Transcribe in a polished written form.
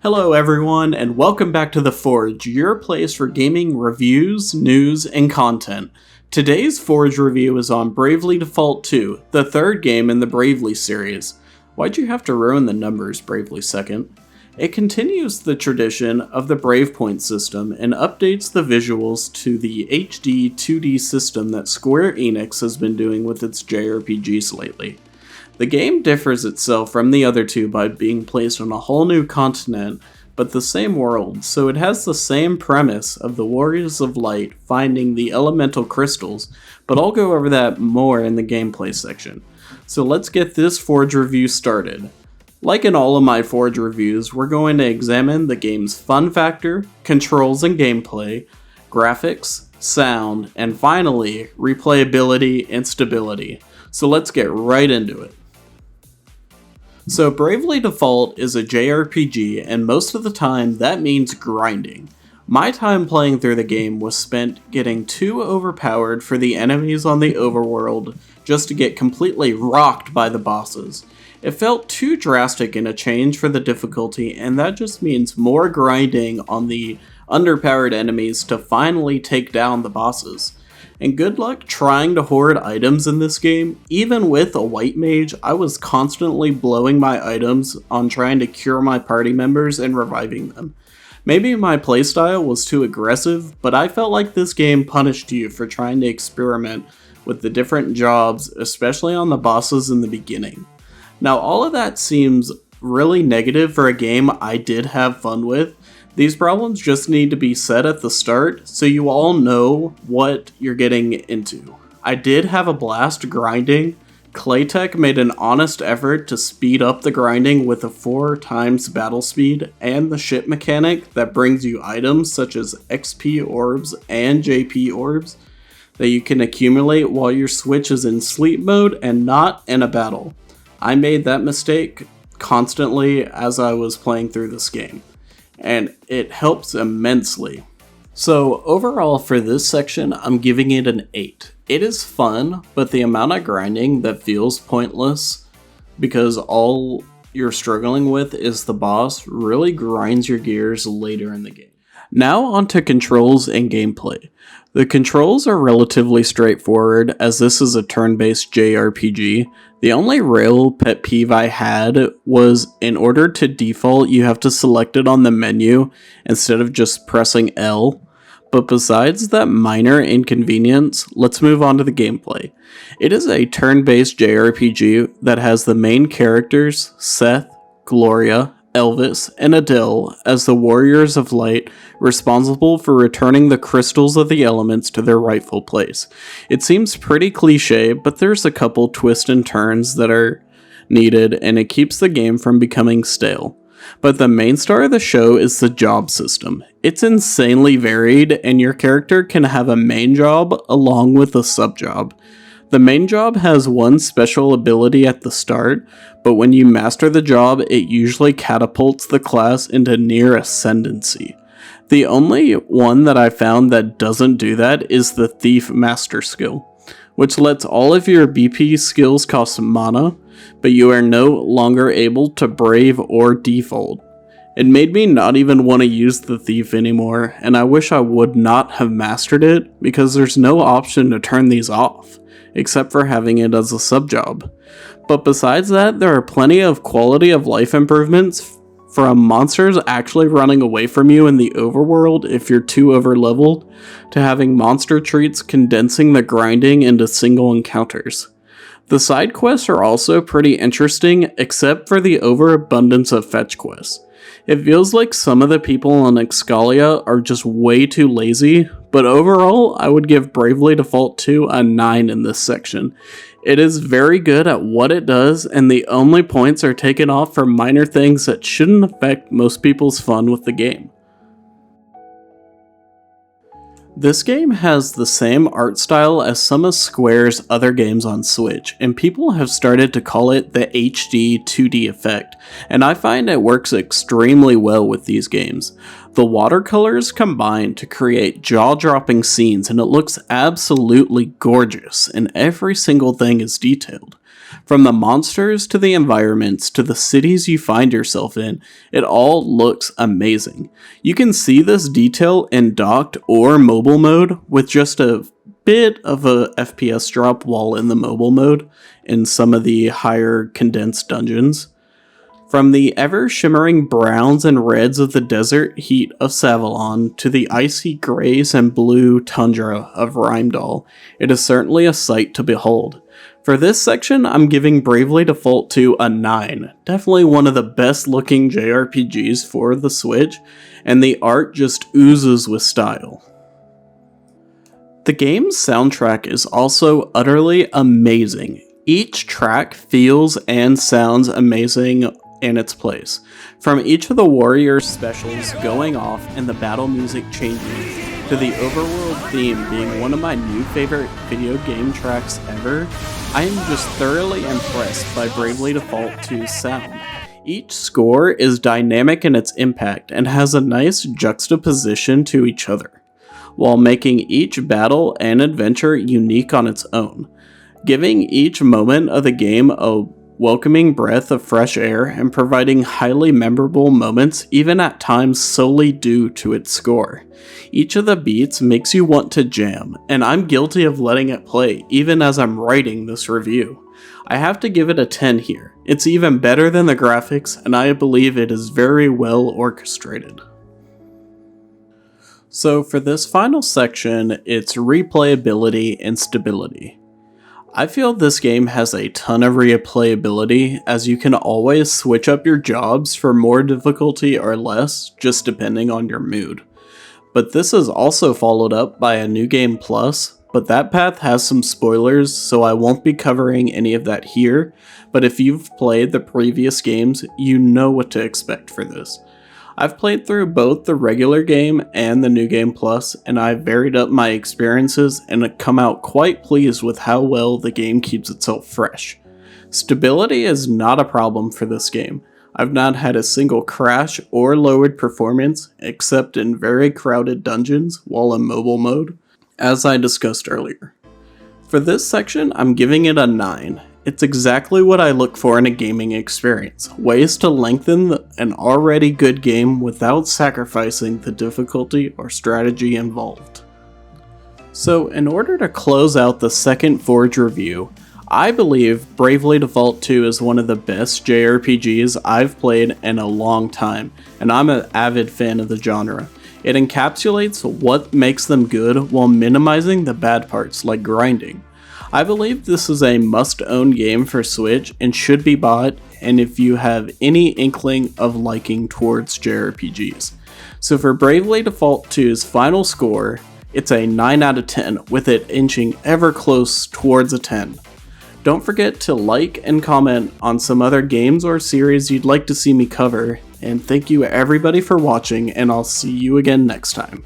Hello everyone, and welcome back to The Forge, your place for gaming reviews, news, and content. Today's Forge review is on Bravely Default 2, the third game in the Bravely series. Why'd you have to ruin the numbers, Bravely Second? It continues the tradition of the Brave Point system and updates the visuals to the HD 2D system that Square Enix has been doing with its JRPGs lately. The game differs itself from the other two by being placed on a whole new continent, but the same world, so it has the same premise of the Warriors of Light finding the elemental crystals, but I'll go over that more in the gameplay section. So let's get this Forge review started. Like in all of my Forge reviews, we're going to examine the game's fun factor, controls and gameplay, graphics, sound, and finally, replayability and stability. So let's get right into it. So Bravely Default is a JRPG, and most of the time that means grinding. My time playing through the game was spent getting too overpowered for the enemies on the overworld just to get completely rocked by the bosses. It felt too drastic in a change for the difficulty, and that just means more grinding on the underpowered enemies to finally take down the bosses. And good luck trying to hoard items in this game. Even with a white mage, I was constantly blowing my items on trying to cure my party members and reviving them. Maybe my playstyle was too aggressive, but I felt like this game punished you for trying to experiment with the different jobs, especially on the bosses in the beginning. Now all of that seems really negative for a game I did have fun with. These problems just need to be set at the start so you all know what you're getting into. I did have a blast grinding. Claytech made an honest effort to speed up the grinding with a 4 times battle speed and the ship mechanic that brings you items such as XP orbs and JP orbs that you can accumulate while your Switch is in sleep mode and not in a battle. I made that mistake constantly as I was playing through this game, and it helps immensely. So overall for this section, I'm giving it an 8. It is fun, but the amount of grinding that feels pointless because all you're struggling with is the boss really grinds your gears later in the game. Now onto controls and gameplay. The controls are relatively straightforward as this is a turn-based JRPG. The only real pet peeve I had was in order to default you have to select it on the menu instead of just pressing L. But besides that minor inconvenience, let's move on to the gameplay. It is a turn-based JRPG that has the main characters, Seth, Gloria, Elvis, and Adele as the Warriors of Light responsible for returning the crystals of the elements to their rightful place. It seems pretty cliche, but there's a couple twists and turns that are needed, and it keeps the game from becoming stale. But the main star of the show is the job system. It's insanely varied, and your character can have a main job along with a sub-job. The main job has one special ability at the start, but when you master the job, it usually catapults the class into near ascendancy. The only one that I found that doesn't do that is the Thief Master skill, which lets all of your BP skills cost mana, but you are no longer able to brave or default. It made me not even want to use the Thief anymore, and I wish I would not have mastered it because there's no option to turn these off, except for having it as a sub-job. But besides that, there are plenty of quality of life improvements, from monsters actually running away from you in the overworld if you're too overleveled, to having monster treats condensing the grinding into single encounters. The side quests are also pretty interesting, except for the overabundance of fetch quests. It feels like some of the people on Excalia are just way too lazy, but overall, I would give Bravely Default 2 a 9 in this section. It is very good at what it does, and the only points are taken off for minor things that shouldn't affect most people's fun with the game. This game has the same art style as some of Square's other games on Switch, and people have started to call it the HD 2D effect, and I find it works extremely well with these games. The watercolors combine to create jaw-dropping scenes, and it looks absolutely gorgeous, and every single thing is detailed. From the monsters to the environments to the cities you find yourself in, it all looks amazing. You can see this detail in docked or mobile mode with just a bit of a FPS drop while in the mobile mode in some of the higher condensed dungeons. From the ever-shimmering browns and reds of the desert heat of Savalon to the icy grays and blue tundra of Rheimdall, it is certainly a sight to behold. For this section, I'm giving Bravely Default 2 a 9. Definitely one of the best looking JRPGs for the Switch, and the art just oozes with style. The game's soundtrack is also utterly amazing. Each track feels and sounds amazing in its place. From each of the warriors' specials going off and the battle music changing, to the overworld theme being one of my new favorite video game tracks ever, I am just thoroughly impressed by Bravely Default 2's sound. Each score is dynamic in its impact and has a nice juxtaposition to each other, while making each battle and adventure unique on its own, giving each moment of the game a welcoming breath of fresh air and providing highly memorable moments even at times solely due to its score. Each of the beats makes you want to jam, and I'm guilty of letting it play even as I'm writing this review. I have to give it a 10 here. It's even better than the graphics, and I believe it is very well orchestrated. So for this final section, it's replayability and stability. I feel this game has a ton of replayability, as you can always switch up your jobs for more difficulty or less, just depending on your mood. But this is also followed up by a New Game Plus, but that path has some spoilers, so I won't be covering any of that here, but if you've played the previous games, you know what to expect for this. I've played through both the regular game and the New Game Plus, and I've varied up my experiences and come out quite pleased with how well the game keeps itself fresh. Stability is not a problem for this game. I've not had a single crash or lowered performance, except in very crowded dungeons while in mobile mode, as I discussed earlier. For this section, I'm giving it a 9. It's exactly what I look for in a gaming experience, ways to lengthen an already good game without sacrificing the difficulty or strategy involved. So in order to close out the second Forge review, I believe Bravely Default 2 is one of the best JRPGs I've played in a long time, and I'm an avid fan of the genre. It encapsulates what makes them good while minimizing the bad parts like grinding. I believe this is a must-own game for Switch and should be bought, and if you have any inkling of liking towards JRPGs. So for Bravely Default 2's final score, it's a 9 out of 10, with it inching ever close towards a 10. Don't forget to like and comment on some other games or series you'd like to see me cover, and thank you everybody for watching, and I'll see you again next time.